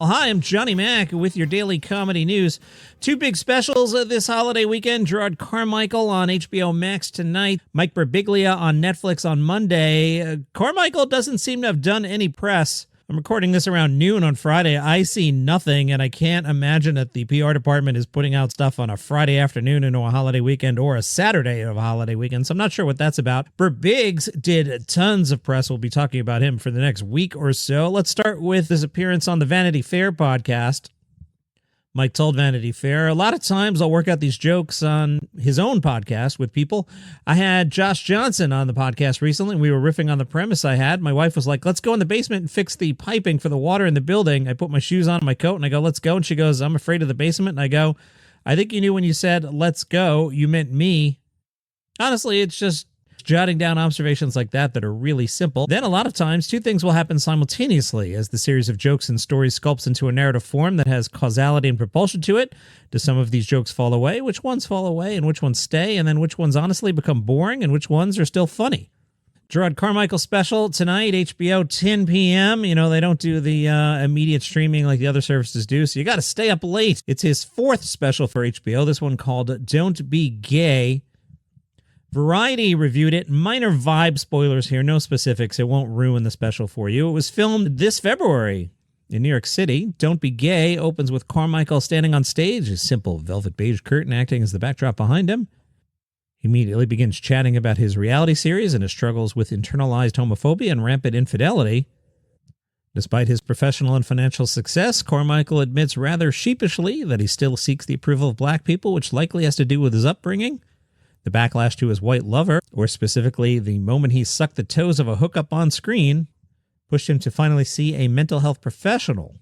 Well, hi, I'm Johnny Mack with your daily comedy news. Two big specials this holiday weekend. Jerrod Carmichael on HBO Max tonight. Mike Birbiglia on Netflix on Monday. Carmichael doesn't seem to have done any press. I'm recording this around noon on Friday. I see nothing, and I can't imagine that the PR department is putting out stuff on a Friday afternoon into a holiday weekend or a Saturday of a holiday weekend, so I'm not sure what that's about. Birbiglia did tons of press. We'll be talking about him for the next week or so. Let's start with his appearance on the Vanity Fair podcast. Mike told Vanity Fair, a lot of times I'll work out these jokes on his own podcast with people. I had Josh Johnson on the podcast recently, and we were riffing on the premise I had. My wife was like, let's go in the basement and fix the piping for the water in the building. I put my shoes on, my coat, and I go, let's go. And she goes, I'm afraid of the basement. And I go, I think you knew when you said, let's go, you meant me. Honestly, it's just jotting down observations like that are really simple. Then a lot of times, two things will happen simultaneously as the series of jokes and stories sculpts into a narrative form that has causality and propulsion to it. Do some of these jokes fall away? Which ones fall away and which ones stay? And then which ones honestly become boring and which ones are still funny? Jerrod Carmichael special tonight, HBO, 10 p.m. You know, they don't do the immediate streaming like the other services do, so you got to stay up late. It's his fourth special for HBO, this one called Don't Be Gay. Variety reviewed it. Minor vibe spoilers here, no specifics. It won't ruin the special for you. It was filmed this February in New York City. Don't Be Gay opens with Carmichael standing on stage, a simple velvet beige curtain acting as the backdrop behind him. He immediately begins chatting about his reality series and his struggles with internalized homophobia and rampant infidelity. Despite his professional and financial success, Carmichael admits rather sheepishly that he still seeks the approval of black people, which likely has to do with his upbringing. The backlash to his white lover, or specifically the moment he sucked the toes of a hookup on screen, pushed him to finally see a mental health professional.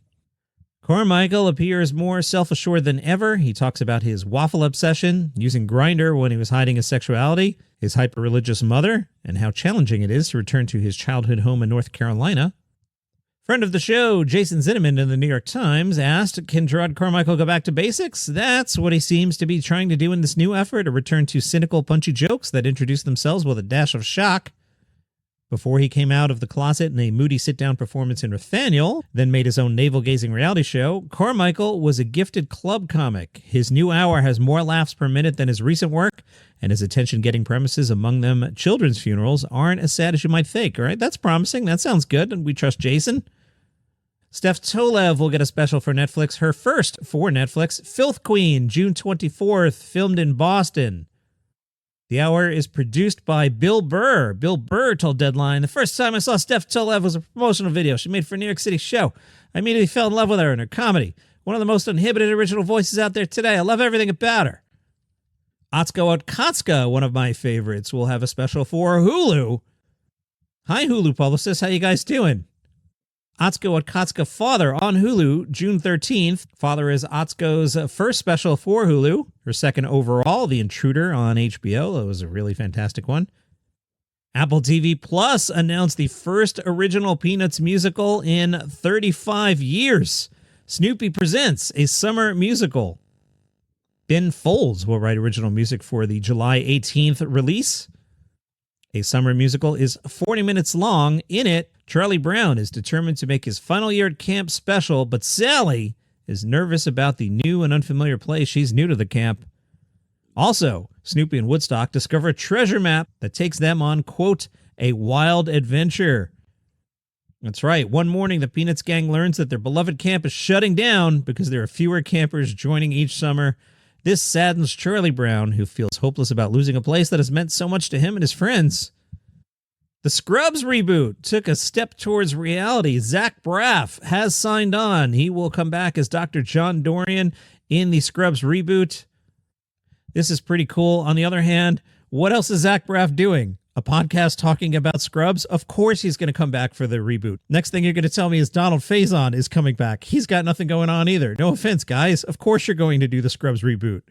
Carmichael appears more self-assured than ever. He talks about his waffle obsession, using Grindr when he was hiding his sexuality, his hyper-religious mother, and how challenging it is to return to his childhood home in North Carolina. Friend of the show, Jason Zinneman in the New York Times, asked, can Jerrod Carmichael go back to basics? That's what he seems to be trying to do in this new effort, a return to cynical, punchy jokes that introduce themselves with a dash of shock. Before he came out of the closet in a moody sit-down performance in Nathaniel, then made his own navel-gazing reality show, Carmichael was a gifted club comic. His new hour has more laughs per minute than his recent work, and his attention-getting premises, among them children's funerals, aren't as sad as you might think, all right? That's promising. That sounds good, and we trust Jason. Steph Tolev will get a special for Netflix, her first for Netflix, Filth Queen, June 24th, filmed in Boston. The hour is produced by Bill Burr. Bill Burr told Deadline, the first time I saw Steph Tolev was a promotional video she made for a New York City show. I immediately fell in love with her and her comedy. One of the most uninhibited original voices out there today. I love everything about her. Atsuko Otkatsuka, one of my favorites, will have a special for Hulu. Hi, Hulu publicists. How you guys doing? Atsuko Otkatsuka Father on Hulu, June 13th. Father is Atsuko's first special for Hulu. Her second overall, The Intruder on HBO. That was a really fantastic one. Apple TV Plus announced the first original Peanuts musical in 35 years. Snoopy Presents, a summer musical. Ben Folds will write original music for the July 18th release. A summer musical is 40 minutes long. In it, Charlie Brown is determined to make his final year at camp special, but Sally is nervous about the new and unfamiliar place. She's new to the camp. Also, Snoopy and Woodstock discover a treasure map that takes them on, quote, a wild adventure. That's right. One morning, the Peanuts gang learns that their beloved camp is shutting down because there are fewer campers joining each summer. This saddens Charlie Brown, who feels hopeless about losing a place that has meant so much to him and his friends. The Scrubs reboot took a step towards reality. Zach Braff has signed on. He will come back as Dr. John Dorian in the Scrubs reboot. This is pretty cool. On the other hand, what else is Zach Braff doing? A podcast talking about Scrubs? Of course he's going to come back for the reboot. Next thing you're going to tell me is Donald Faison is coming back. He's got nothing going on either. No offense, guys. Of course you're going to do the Scrubs reboot.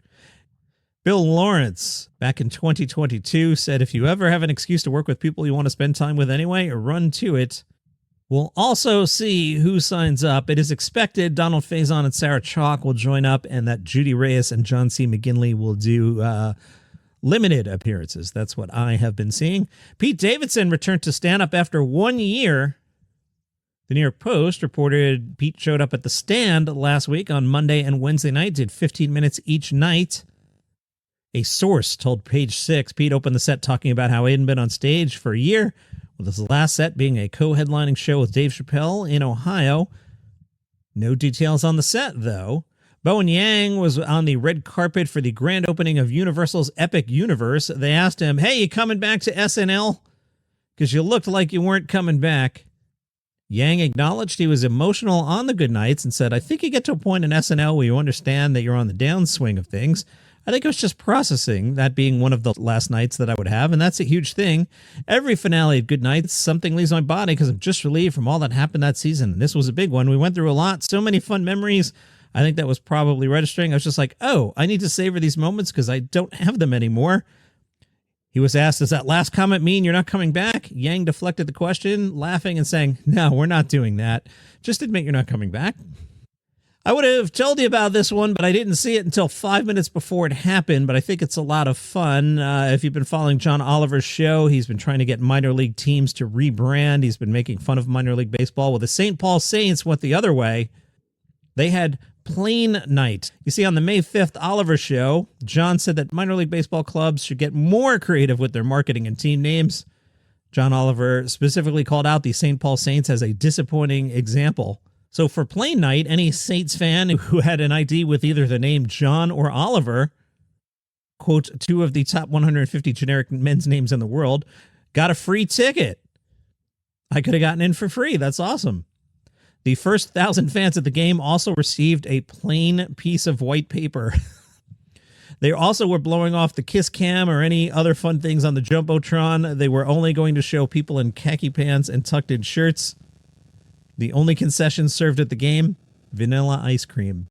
Bill Lawrence, back in 2022, said if you ever have an excuse to work with people you want to spend time with anyway, run to it. We'll also see who signs up. It is expected Donald Faison and Sarah Chalke will join up and that Judy Reyes and John C. McGinley will do limited appearances. That's what I have been seeing. Pete Davidson returned to stand-up after 1 year. The New York Post reported Pete showed up at the stand last week on Monday and Wednesday night, did 15 minutes each night. A source told Page Six Pete opened the set talking about how he hadn't been on stage for a year, with his last set being a co-headlining show with Dave Chappelle in Ohio. No details on the set, though. Bowen Yang was on the red carpet for the grand opening of Universal's Epic Universe. They asked him, "Hey, you coming back to SNL? Because you looked like you weren't coming back." Yang acknowledged he was emotional on the good nights and said, "I think you get to a point in SNL where you understand that you're on the downswing of things. I think I was just processing that being one of the last nights that I would have, and that's a huge thing. Every finale of Good Nights, something leaves my body because I'm just relieved from all that happened that season. And this was a big one. We went through a lot, so many fun memories. I think that was probably registering. I was just like, oh, I need to savor these moments because I don't have them anymore." He was asked, "Does that last comment mean you're not coming back?" Yang deflected the question, laughing and saying, "No, we're not doing that. Just admit you're not coming back." I would have told you about this one, but I didn't see it until 5 minutes before it happened, but I think it's a lot of fun. If you've been following John Oliver's show, he's been trying to get minor league teams to rebrand. He's been making fun of minor league baseball. Well, the St. Paul Saints went the other way. They had Plain Night. You see, on the May 5th Oliver show, John said that minor league baseball clubs should get more creative with their marketing and team names. John Oliver specifically called out the St. Paul Saints as a disappointing example. So for Plain Night, any Saints fan who had an ID with either the name John or Oliver, quote, two of the top 150 generic men's names in the world, got a free ticket. I could have gotten in for free. That's awesome. The first 1,000 fans at the game also received a plain piece of white paper. They also were blowing off the kiss cam or any other fun things on the Jumbotron. They were only going to show people in khaki pants and tucked in shirts. The only concessions served at the game, vanilla ice cream.